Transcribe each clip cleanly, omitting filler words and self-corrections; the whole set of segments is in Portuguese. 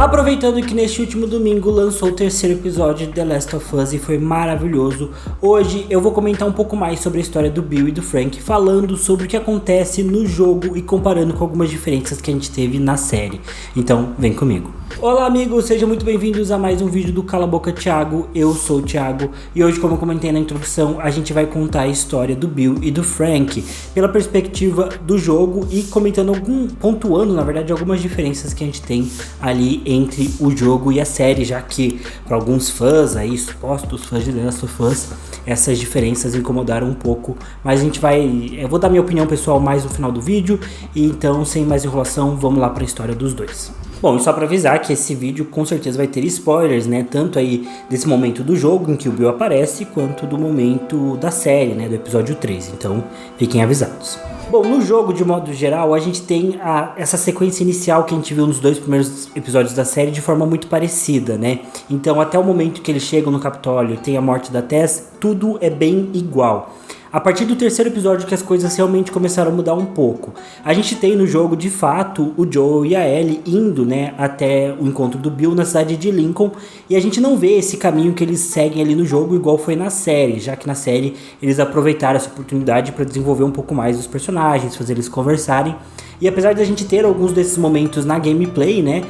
Aproveitando que neste último domingo lançou o terceiro episódio de The Last of Us e foi maravilhoso, hoje eu vou comentar um pouco mais sobre a história do Bill e do Frank, falando sobre o que acontece no jogo e comparando com algumas diferenças que a gente teve na série. Então, vem comigo. Olá amigos, sejam muito bem-vindos a mais um vídeo do Cala a Boca Thiago. Eu sou o Thiago e hoje, como eu comentei na introdução, a gente vai contar a história do Bill e do Frank pela perspectiva do jogo e pontuando na verdade algumas diferenças que a gente tem ali entre o jogo e a série, já que para alguns fãs aí, supostos fãs de The Last of Us, essas diferenças incomodaram um pouco, mas eu vou dar minha opinião pessoal mais no final do vídeo, e então sem mais enrolação, vamos lá para a história dos dois. Bom, e só para avisar que esse vídeo com certeza vai ter spoilers, né? Tanto aí desse momento do jogo em que o Bill aparece, quanto do momento da série, né? Do episódio 3, então fiquem avisados. Bom, no jogo, de modo geral, a gente tem essa sequência inicial que a gente viu nos dois primeiros episódios da série de forma muito parecida, né? Então, até o momento que eles chegam no Capitólio e tem a morte da Tess, tudo é bem igual. A partir do terceiro episódio que as coisas realmente começaram a mudar um pouco. A gente tem no jogo, de fato, o Joel e a Ellie indo, né, até o encontro do Bill na cidade de Lincoln, e a gente não vê esse caminho que eles seguem ali no jogo igual foi na série, já que na série eles aproveitaram essa oportunidade para desenvolver um pouco mais os personagens, fazer eles conversarem. E apesar de a gente ter alguns desses momentos na gameplay, né,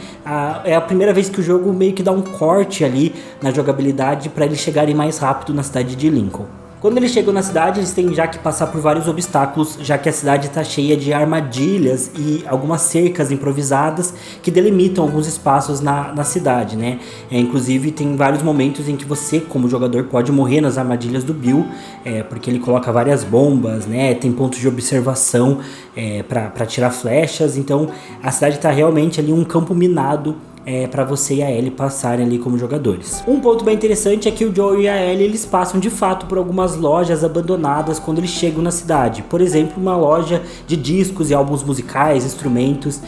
é a primeira vez que o jogo meio que dá um corte ali na jogabilidade para eles chegarem mais rápido na cidade de Lincoln. Quando eles chegam na cidade, eles têm já que passar por vários obstáculos, já que a cidade está cheia de armadilhas e algumas cercas improvisadas que delimitam alguns espaços na cidade, né? Inclusive, tem vários momentos em que você, como jogador, pode morrer nas armadilhas do Bill, porque ele coloca várias bombas, né? Tem pontos de observação para tirar flechas, então a cidade está realmente ali um campo minado para você e a Ellie passarem ali como jogadores. Um ponto bem interessante é que o Joel e a Ellie eles passam de fato por algumas lojas abandonadas quando eles chegam na cidade. Por exemplo, uma loja de discos e álbuns musicais, instrumentos.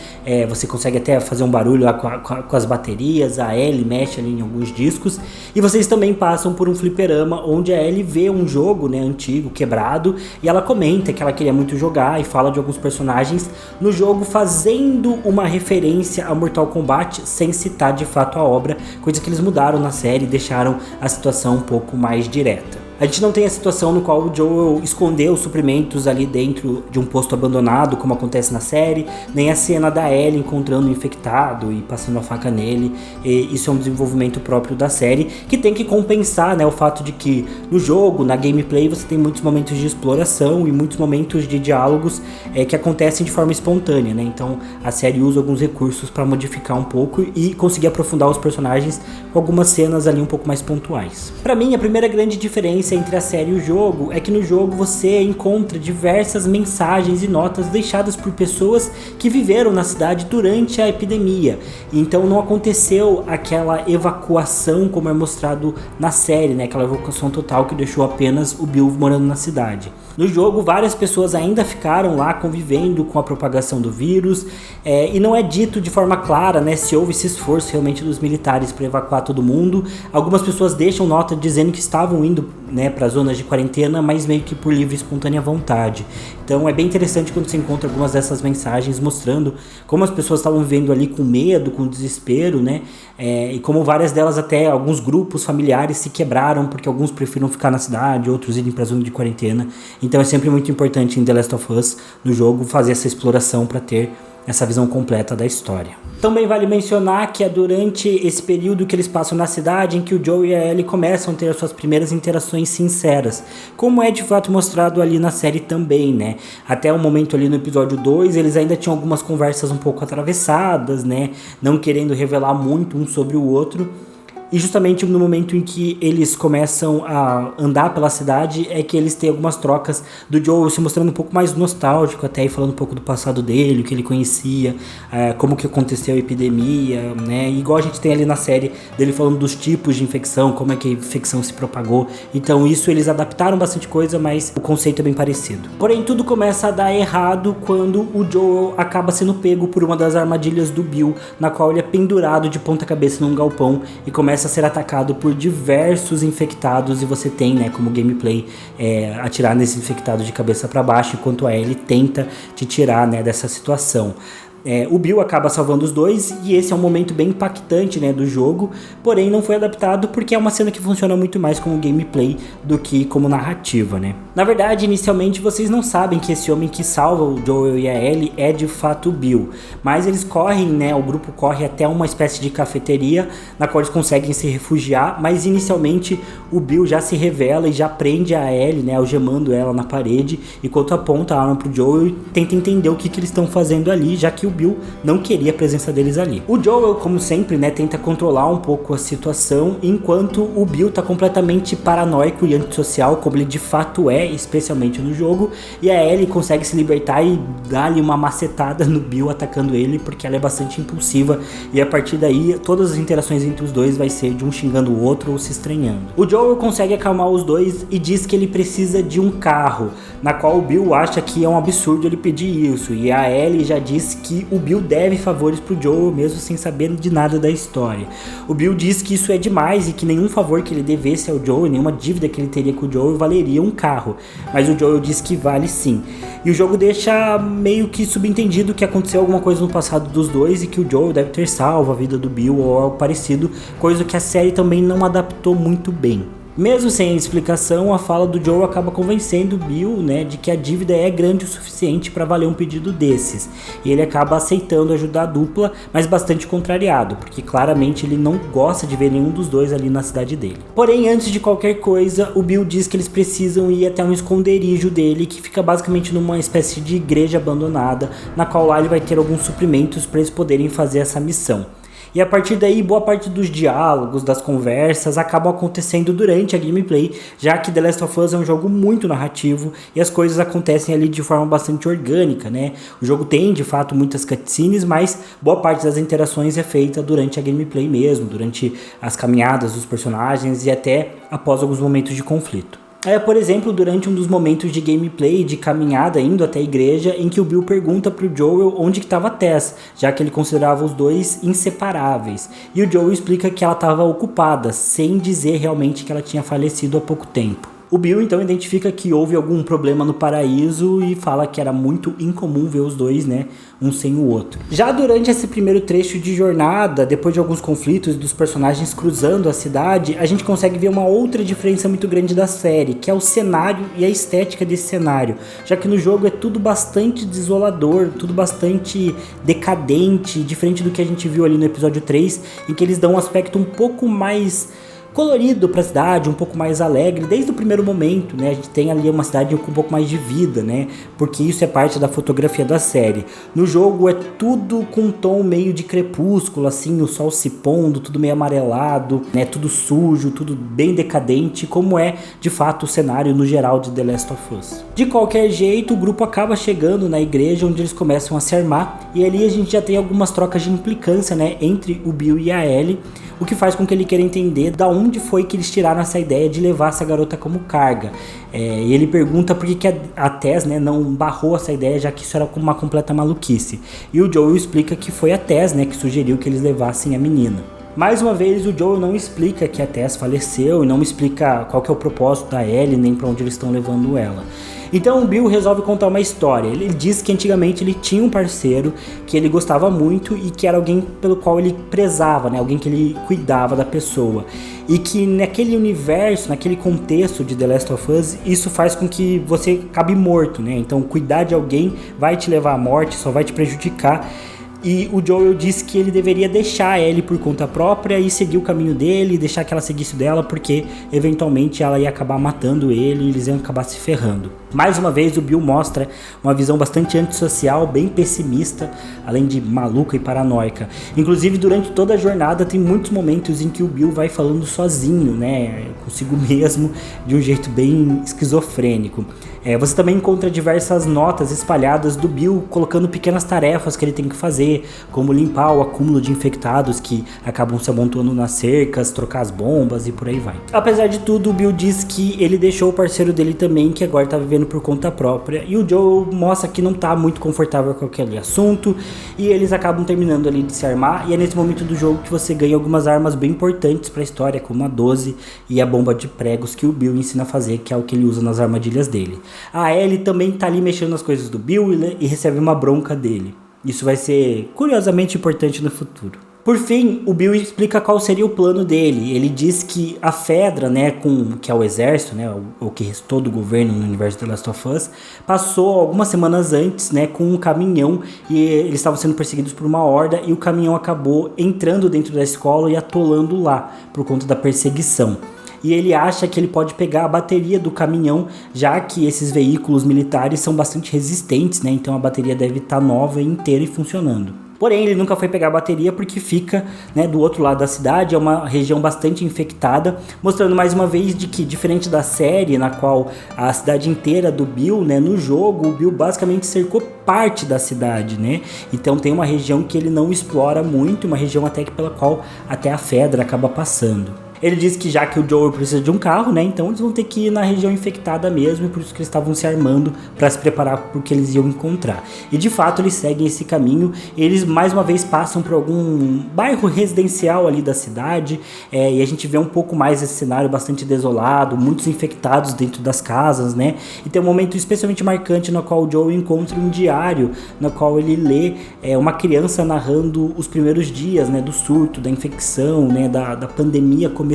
Você consegue até fazer um barulho lá com as baterias. A Ellie mexe ali em alguns discos. E vocês também passam por um fliperama onde a Ellie vê um jogo, né, antigo, quebrado, e ela comenta que ela queria muito jogar e fala de alguns personagens no jogo fazendo uma referência a Mortal Kombat sem citar de fato a obra, coisa que eles mudaram na série e deixaram a situação um pouco mais direta. A gente não tem a situação no qual o Joel escondeu os suprimentos ali dentro de um posto abandonado, como acontece na série, nem a cena da Ellie encontrando o infectado e passando a faca nele. Isso é um desenvolvimento próprio da série, que tem que compensar, né, o fato de que no jogo, na gameplay, você tem muitos momentos de exploração e muitos momentos de diálogos que acontecem de forma espontânea, né? Então a série usa alguns recursos para modificar um pouco e conseguir aprofundar os personagens com algumas cenas ali um pouco mais pontuais. Para mim, a primeira grande diferença entre a série e o jogo é que no jogo você encontra diversas mensagens e notas deixadas por pessoas que viveram na cidade durante a epidemia. Então não aconteceu aquela evacuação como é mostrado na série, né? Aquela evacuação total que deixou apenas o Bill morando na cidade. No jogo, várias pessoas ainda ficaram lá convivendo com a propagação do vírus, e não é dito de forma clara, né, se houve esse esforço realmente dos militares para evacuar todo mundo. Algumas pessoas deixam nota dizendo que estavam indo, né, para zonas de quarentena, mas meio que por livre e espontânea vontade. Então é bem interessante quando você encontra algumas dessas mensagens mostrando como as pessoas estavam vivendo ali com medo, com desespero, né, e como várias delas, até alguns grupos familiares se quebraram porque alguns preferiram ficar na cidade, outros irem para zona de quarentena. Então é sempre muito importante em The Last of Us, no jogo, fazer essa exploração para ter essa visão completa da história. Também vale mencionar que é durante esse período que eles passam na cidade em que o Joel e a Ellie começam a ter as suas primeiras interações sinceras, como é de fato mostrado ali na série também, né? Até o momento ali no episódio 2, eles ainda tinham algumas conversas um pouco atravessadas, né? Não querendo revelar muito um sobre o outro. E justamente no momento em que eles começam a andar pela cidade é que eles têm algumas trocas do Joel se mostrando um pouco mais nostálgico até, e falando um pouco do passado dele, o que ele conhecia, como que aconteceu a epidemia, né? Igual a gente tem ali na série dele falando dos tipos de infecção, como é que a infecção se propagou. Então isso eles adaptaram bastante coisa, mas o conceito é bem parecido. Porém, tudo começa a dar errado quando o Joel acaba sendo pego por uma das armadilhas do Bill, na qual ele é pendurado de ponta cabeça num galpão e começa a ser atacado por diversos infectados, e você tem, né, como gameplay, atirar nesse infectado de cabeça para baixo, enquanto a Ellie tenta te tirar, né, dessa situação. O Bill acaba salvando os dois e esse é um momento bem impactante, né, do jogo, porém não foi adaptado porque é uma cena que funciona muito mais como gameplay do que como narrativa, né. Na verdade, inicialmente vocês não sabem que esse homem que salva o Joel e a Ellie é de fato o Bill, mas eles correm, né, o grupo corre até uma espécie de cafeteria na qual eles conseguem se refugiar, mas inicialmente o Bill já se revela e já prende a Ellie, né, algemando ela na parede, enquanto aponta a arma pro Joel e tenta entender o que eles estão fazendo ali, já que o Bill não queria a presença deles ali. O Joel, como sempre, né, tenta controlar um pouco a situação, enquanto o Bill tá completamente paranoico e antissocial, como ele de fato é, especialmente no jogo, e a Ellie consegue se libertar e dar ali uma macetada no Bill atacando ele, porque ela é bastante impulsiva, e a partir daí todas as interações entre os dois vai ser de um xingando o outro ou se estranhando. O Joel consegue acalmar os dois e diz que ele precisa de um carro, na qual o Bill acha que é um absurdo ele pedir isso, e a Ellie já diz que o Bill deve favores pro Joel mesmo sem saber de nada da história. O Bill diz que isso é demais e que nenhum favor que ele devesse ao Joel, nenhuma dívida que ele teria com o Joel valeria um carro, mas o Joel diz que vale sim. E o jogo deixa meio que subentendido que aconteceu alguma coisa no passado dos dois e que o Joel deve ter salvo a vida do Bill ou algo parecido, coisa que a série também não adaptou muito bem. Mesmo sem explicação, a fala do Joel acaba convencendo o Bill, né, de que a dívida é grande o suficiente para valer um pedido desses. E ele acaba aceitando ajudar a dupla, mas bastante contrariado, porque claramente ele não gosta de ver nenhum dos dois ali na cidade dele. Porém, antes de qualquer coisa, o Bill diz que eles precisam ir até um esconderijo dele, que fica basicamente numa espécie de igreja abandonada, na qual lá ele vai ter alguns suprimentos para eles poderem fazer essa missão. E a partir daí, boa parte dos diálogos, das conversas, acabam acontecendo durante a gameplay, já que The Last of Us é um jogo muito narrativo e as coisas acontecem ali de forma bastante orgânica, né? O jogo tem, de fato, muitas cutscenes, mas boa parte das interações é feita durante a gameplay mesmo, durante as caminhadas dos personagens e até após alguns momentos de conflito. Por exemplo, durante um dos momentos de gameplay, de caminhada indo até a igreja, em que o Bill pergunta pro Joel onde que estava a Tess, já que ele considerava os dois inseparáveis. E o Joel explica que ela estava ocupada, sem dizer realmente que ela tinha falecido há pouco tempo. O Bill então identifica que houve algum problema no paraíso e fala que era muito incomum ver os dois, né, um sem o outro. Já durante esse primeiro trecho de jornada, depois de alguns conflitos dos personagens cruzando a cidade, a gente consegue ver uma outra diferença muito grande da série, que é o cenário e a estética desse cenário, já que no jogo é tudo bastante desolador, tudo bastante decadente, diferente do que a gente viu ali no episódio 3, em que eles dão um aspecto um pouco mais colorido para a cidade, um pouco mais alegre, desde o primeiro momento, né? A gente tem ali uma cidade com um pouco mais de vida, né? Porque isso é parte da fotografia da série. No jogo é tudo com um tom meio de crepúsculo, assim, o sol se pondo, tudo meio amarelado, né? Tudo sujo, tudo bem decadente, como é de fato o cenário no geral de The Last of Us. De qualquer jeito, o grupo acaba chegando na igreja, onde eles começam a se armar, e ali a gente já tem algumas trocas de implicância, né? Entre o Bill e a Ellie, o que faz com que ele queira entender da onde foi que eles tiraram essa ideia de levar essa garota como carga. E ele pergunta por que a Tess, né, não barrou essa ideia, já que isso era uma completa maluquice. E o Joel explica que foi a Tess, né, que sugeriu que eles levassem a menina. Mais uma vez, o Joel não explica que a Tess faleceu e não explica qual que é o propósito da Ellie, nem para onde eles estão levando ela. Então o Bill resolve contar uma história. Ele diz que antigamente ele tinha um parceiro que ele gostava muito e que era alguém pelo qual ele prezava, né? Alguém que ele cuidava da pessoa. E que naquele universo, naquele contexto de The Last of Us, isso faz com que você acabe morto, né? Então cuidar de alguém vai te levar à morte, só vai te prejudicar. E o Joel disse que ele deveria deixar a Ellie por conta própria e seguir o caminho dele, deixar que ela seguisse dela, porque eventualmente ela ia acabar matando ele e eles iam acabar se ferrando. Mais uma vez o Bill mostra uma visão bastante antissocial, bem pessimista, além de maluca e paranoica. Inclusive durante toda a jornada tem muitos momentos em que o Bill vai falando sozinho, né, consigo mesmo, de um jeito bem esquizofrênico. Você também encontra diversas notas espalhadas do Bill colocando pequenas tarefas que ele tem que fazer, como limpar o acúmulo de infectados que acabam se amontoando nas cercas, trocar as bombas e por aí vai. Apesar de tudo, o Bill diz que ele deixou o parceiro dele também, que agora tá vivendo por conta própria, e o Joel mostra que não tá muito confortável com aquele assunto, e eles acabam terminando ali de se armar, e é nesse momento do jogo que você ganha algumas armas bem importantes pra história, como a 12 e a bomba de pregos que o Bill ensina a fazer, que é o que ele usa nas armadilhas dele. A Ellie também tá ali mexendo nas coisas do Bill e recebe uma bronca dele. Isso vai ser curiosamente importante no futuro. Por fim, o Bill explica qual seria o plano dele. Ele diz que a Fedra, né, que é o exército, né, o que restou do governo no universo de The Last of Us, passou algumas semanas antes, né, com um caminhão, e eles estavam sendo perseguidos por uma horda, e o caminhão acabou entrando dentro da escola e atolando lá, por conta da perseguição. E ele acha que ele pode pegar a bateria do caminhão, já que esses veículos militares são bastante resistentes, né, então a bateria deve estar nova, inteira e funcionando. Porém, ele nunca foi pegar a bateria porque fica, né, do outro lado da cidade, é uma região bastante infectada, mostrando mais uma vez de que, diferente da série, na qual a cidade inteira do Bill, né, no jogo, o Bill basicamente cercou parte da cidade, né, então tem uma região que ele não explora muito, uma região até que pela qual até a Fedra acaba passando. Ele diz que já que o Joel precisa de um carro, né, então eles vão ter que ir na região infectada mesmo, e por isso que eles estavam se armando para se preparar para o que eles iam encontrar. E de fato eles seguem esse caminho, eles mais uma vez passam por algum bairro residencial ali da cidade, e a gente vê um pouco mais esse cenário bastante desolado, muitos infectados dentro das casas, né, e tem um momento especialmente marcante no qual o Joel encontra um diário, no qual ele lê uma criança narrando os primeiros dias, né, do surto, da infecção, né, da pandemia começando,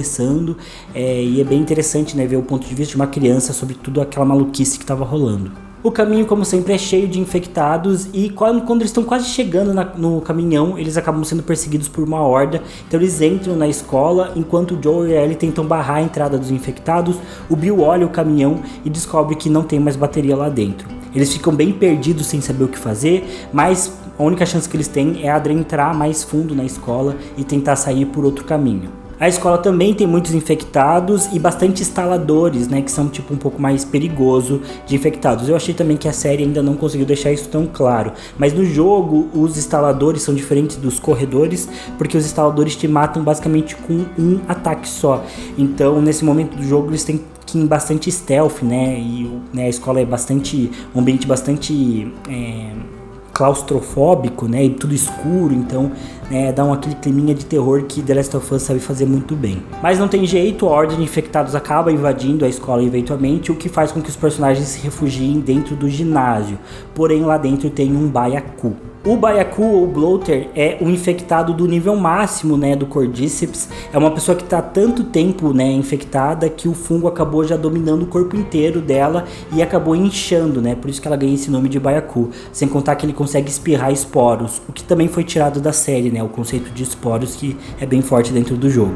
e é bem interessante, né, ver o ponto de vista de uma criança sobre tudo aquela maluquice que estava rolando. O caminho, como sempre, é cheio de infectados, e quando eles estão quase chegando no caminhão, eles acabam sendo perseguidos por uma horda. Então eles entram na escola, enquanto o Joel e a Ellie tentam barrar a entrada dos infectados. O Bill olha o caminhão e descobre que não tem mais bateria lá dentro. Eles ficam bem perdidos sem saber o que fazer, mas a única chance que eles têm é adentrar mais fundo na escola e tentar sair por outro caminho. A escola também tem muitos infectados e bastante instaladores, né, que são tipo um pouco mais perigoso de infectados. Eu achei também que a série ainda não conseguiu deixar isso tão claro, mas no jogo os instaladores são diferentes dos corredores, porque os instaladores te matam basicamente com um ataque só. Então nesse momento do jogo eles têm que ir bastante stealth, né, e a escola é um ambiente bastante claustrofóbico, né, e tudo escuro, então dá aquele climinha de terror que The Last of Us sabe fazer muito bem. Mas não tem jeito, a horda de infectados acaba invadindo a escola eventualmente, o que faz com que os personagens se refugiem dentro do ginásio, porém lá dentro tem um baiacu. O baiacu ou bloater é um infectado do nível máximo, né, do Cordyceps. É uma pessoa que está tanto tempo, né, infectada que o fungo acabou já dominando o corpo inteiro dela e acabou inchando, né, por isso que ela ganha esse nome de baiacu. Sem contar que ele consegue espirrar esporos, o que também foi tirado da série, né, o conceito de esporos que é bem forte dentro do jogo.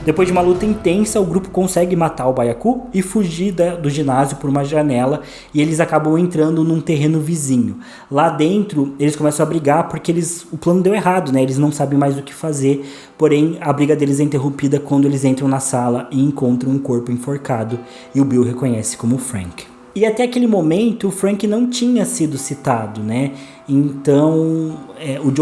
Depois de uma luta intensa, o grupo consegue matar o baiacu e fugir do ginásio por uma janela, e eles acabam entrando num terreno vizinho. Lá dentro, eles começam a brigar porque o plano deu errado, né? Eles não sabem mais o que fazer, porém a briga deles é interrompida quando eles entram na sala e encontram um corpo enforcado, e o Bill reconhece como Frank. E até aquele momento o Frank não tinha sido citado, né? Então o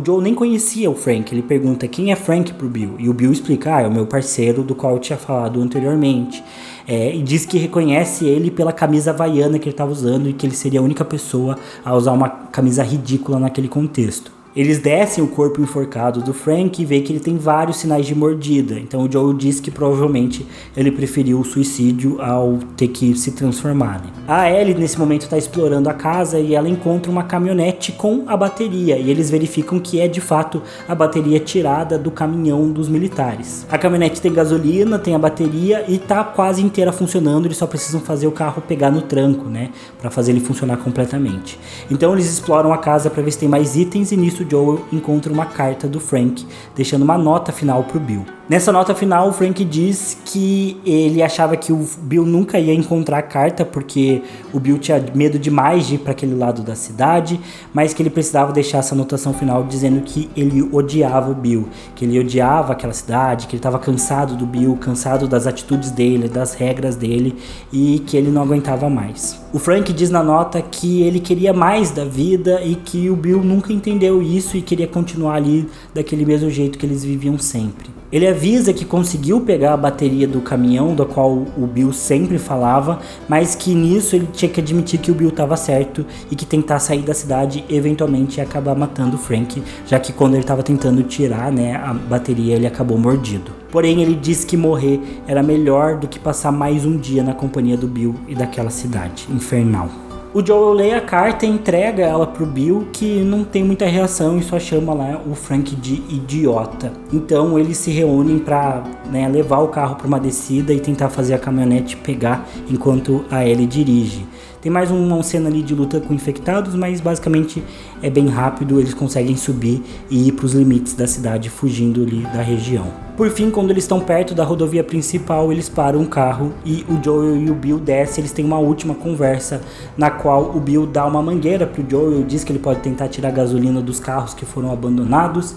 Joel nem conhecia o Frank. Ele pergunta quem é Frank pro Bill, e o Bill explica, é o meu parceiro do qual eu tinha falado anteriormente. E diz que reconhece ele pela camisa havaiana que ele estava usando e que ele seria a única pessoa a usar uma camisa ridícula naquele contexto. Eles descem o corpo enforcado do Frank e vê que ele tem vários sinais de mordida. Então o Joel diz que provavelmente ele preferiu o suicídio ao ter que se transformar, né? A Ellie nesse momento está explorando a casa e ela encontra uma caminhonete com a bateria. E eles verificam que é de fato a bateria tirada do caminhão dos militares. A caminhonete tem gasolina, tem a bateria e tá quase inteira funcionando. Eles só precisam fazer o carro pegar no tranco, né, para fazer ele funcionar completamente. Então eles exploram a casa para ver se tem mais itens, e nisso o Joel encontra uma carta do Frank, deixando uma nota final pro Bill. Nessa nota final, o Frank diz que ele achava que o Bill nunca ia encontrar a carta, porque o Bill tinha medo demais de ir para aquele lado da cidade, mas que ele precisava deixar essa anotação final dizendo que ele odiava o Bill, que ele odiava aquela cidade, que ele estava cansado do Bill, cansado das atitudes dele, das regras dele, e que ele não aguentava mais. O Frank diz na nota que ele queria mais da vida e que o Bill nunca entendeu isso e queria continuar ali daquele mesmo jeito que eles viviam sempre. Ele avisa que conseguiu pegar a bateria do caminhão, da qual o Bill sempre falava, mas que nisso ele tinha que admitir que o Bill estava certo e que tentar sair da cidade eventualmente ia acabar matando o Frank, já que quando ele estava tentando tirar, né, a bateria, ele acabou mordido. Porém, ele disse que morrer era melhor do que passar mais um dia na companhia do Bill e daquela cidade infernal. O Joel lê a carta e entrega ela pro Bill, que não tem muita reação e só chama lá o Frank de idiota. Então eles se reúnem pra, né, levar o carro pra uma descida e tentar fazer a caminhonete pegar enquanto a Ellie dirige. Tem mais uma cena ali de luta com infectados, mas basicamente é bem rápido, eles conseguem subir e ir para os limites da cidade, fugindo ali da região. Por fim, quando eles estão perto da rodovia principal, eles param um carro e o Joel e o Bill descem. Eles têm uma última conversa na qual o Bill dá uma mangueira pro Joel, diz que ele pode tentar tirar a gasolina dos carros que foram abandonados.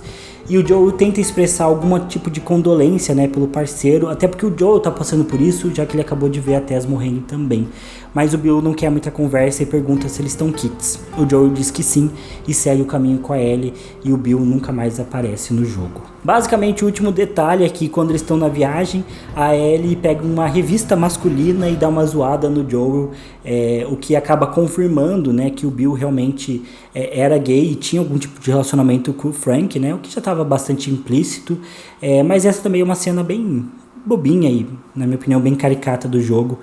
E o Joel tenta expressar algum tipo de condolência, né, pelo parceiro, até porque o Joel tá passando por isso, já que ele acabou de ver a Tess morrendo também. Mas o Bill não quer muita conversa e pergunta se eles estão quites. O Joel diz que sim e segue o caminho com a Ellie, e o Bill nunca mais aparece no jogo. Basicamente, o último detalhe é que quando eles estão na viagem, a Ellie pega uma revista masculina e dá uma zoada no Joel, o que acaba confirmando, né, que o Bill realmente era gay e tinha algum tipo de relacionamento com o Frank, né, o que já estava bastante implícito, mas essa também é uma cena bem bobinha e, na minha opinião, bem caricata do jogo,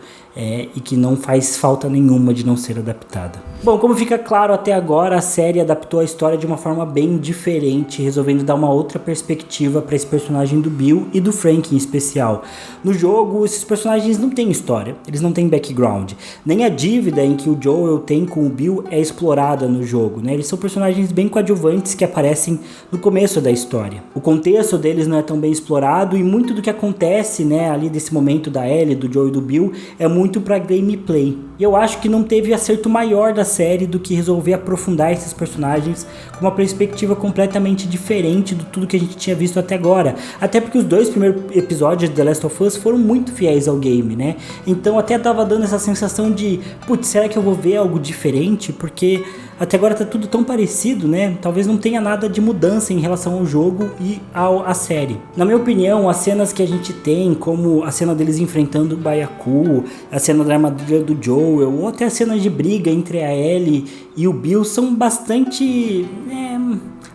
e que não faz falta nenhuma de não ser adaptada. Bom, como fica claro até agora, a série adaptou a história de uma forma bem diferente, resolvendo dar uma outra perspectiva para esse personagem do Bill e do Frank em especial. No jogo, esses personagens não têm história, eles não têm background, nem a dívida em que o Joel tem com o Bill é explorada no jogo, né? Eles são personagens bem coadjuvantes que aparecem no começo da história. O contexto deles não é tão bem explorado e muito do que acontece, né, ali desse momento da Ellie, do Joel e do Bill é muito pra gameplay. E eu acho que não teve acerto maior da série do que resolver aprofundar esses personagens com uma perspectiva completamente diferente de tudo que a gente tinha visto até agora. Até porque os 2 primeiros episódios de The Last of Us foram muito fiéis ao game, né? Então até tava dando essa sensação de, putz, será que eu vou ver algo diferente? Porque até agora tá tudo tão parecido, né? Talvez não tenha nada de mudança em relação ao jogo e à série. Na minha opinião, as cenas que a gente tem, como a cena deles enfrentando o Byaku, a cena da armadura do Joel, ou até a cena de briga entre a Ellie e o Bill, são bastante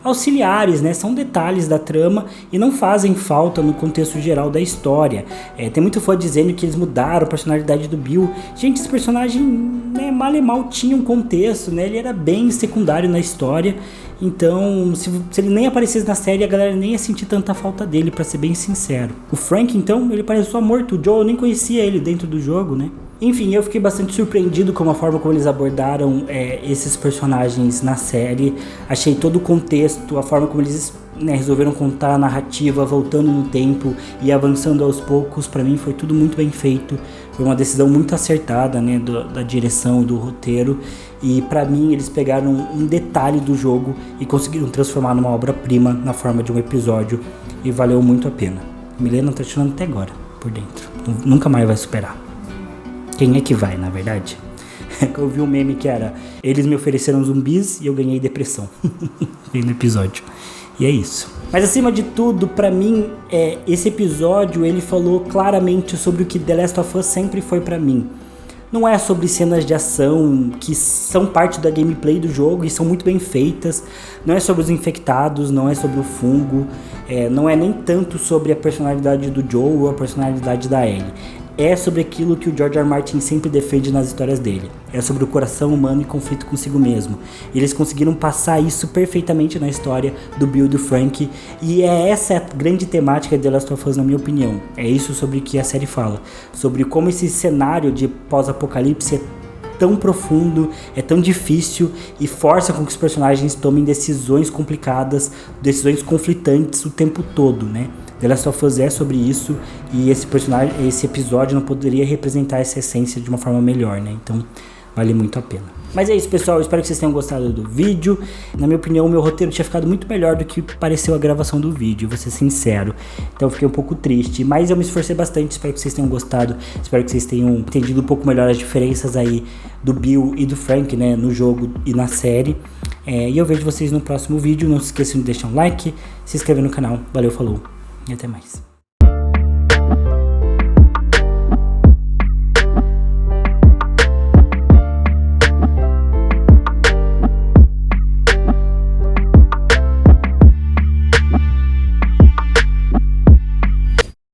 auxiliares, né? São detalhes da trama e não fazem falta no contexto geral da história. Tem muito fã dizendo que eles mudaram a personalidade do Bill. Gente, esse personagem, né, mal e mal tinha um contexto, né? Ele era bem secundário na história. Então, se ele nem aparecesse na série, a galera nem ia sentir tanta falta dele, pra ser bem sincero. O Frank, então, ele parece só morto. O Joel, eu nem conhecia ele dentro do jogo, né? Enfim, eu fiquei bastante surpreendido com a forma como eles abordaram esses personagens na série. Achei todo o contexto, a forma como eles, né, resolveram contar a narrativa, voltando no tempo e avançando aos poucos. Pra mim foi tudo muito bem feito. Foi uma decisão muito acertada, né, da direção, do roteiro. E pra mim eles pegaram um detalhe do jogo e conseguiram transformar numa obra-prima na forma de um episódio. E valeu muito a pena. Milena tá chorando até agora, por dentro. Nunca mais vai superar. Quem é que vai, na verdade? Eu vi um meme que era: eles me ofereceram zumbis e eu ganhei depressão. Bem no episódio. E é isso. Mas acima de tudo, pra mim, esse episódio ele falou claramente sobre o que The Last of Us sempre foi pra mim. Não é sobre cenas de ação que são parte da gameplay do jogo e são muito bem feitas. Não é sobre os infectados, não é sobre o fungo. Não é nem tanto sobre a personalidade do Joel ou a personalidade da Ellie. É sobre aquilo que o George R. R. Martin sempre defende nas histórias dele. É sobre o coração humano e conflito consigo mesmo. E eles conseguiram passar isso perfeitamente na história do Bill e do Frank. E essa a grande temática de The Last of Us, na minha opinião. É isso sobre o que a série fala. Sobre como esse cenário de pós-apocalipse é tão profundo, é tão difícil e força com que os personagens tomem decisões complicadas, decisões conflitantes o tempo todo, né? The Last of Us é sobre isso e esse episódio não poderia representar essa essência de uma forma melhor, né? Então vale muito a pena. Mas é isso, pessoal, eu espero que vocês tenham gostado do vídeo. Na minha opinião, o meu roteiro tinha ficado muito melhor do que pareceu a gravação do vídeo, vou ser sincero. Então eu fiquei um pouco triste, mas eu me esforcei bastante, espero que vocês tenham gostado. Espero que vocês tenham entendido um pouco melhor as diferenças aí do Bill e do Frank, né, no jogo e na série. E eu vejo vocês no próximo vídeo. Não se esqueçam de deixar um like, se inscrever no canal. Valeu, falou e até mais.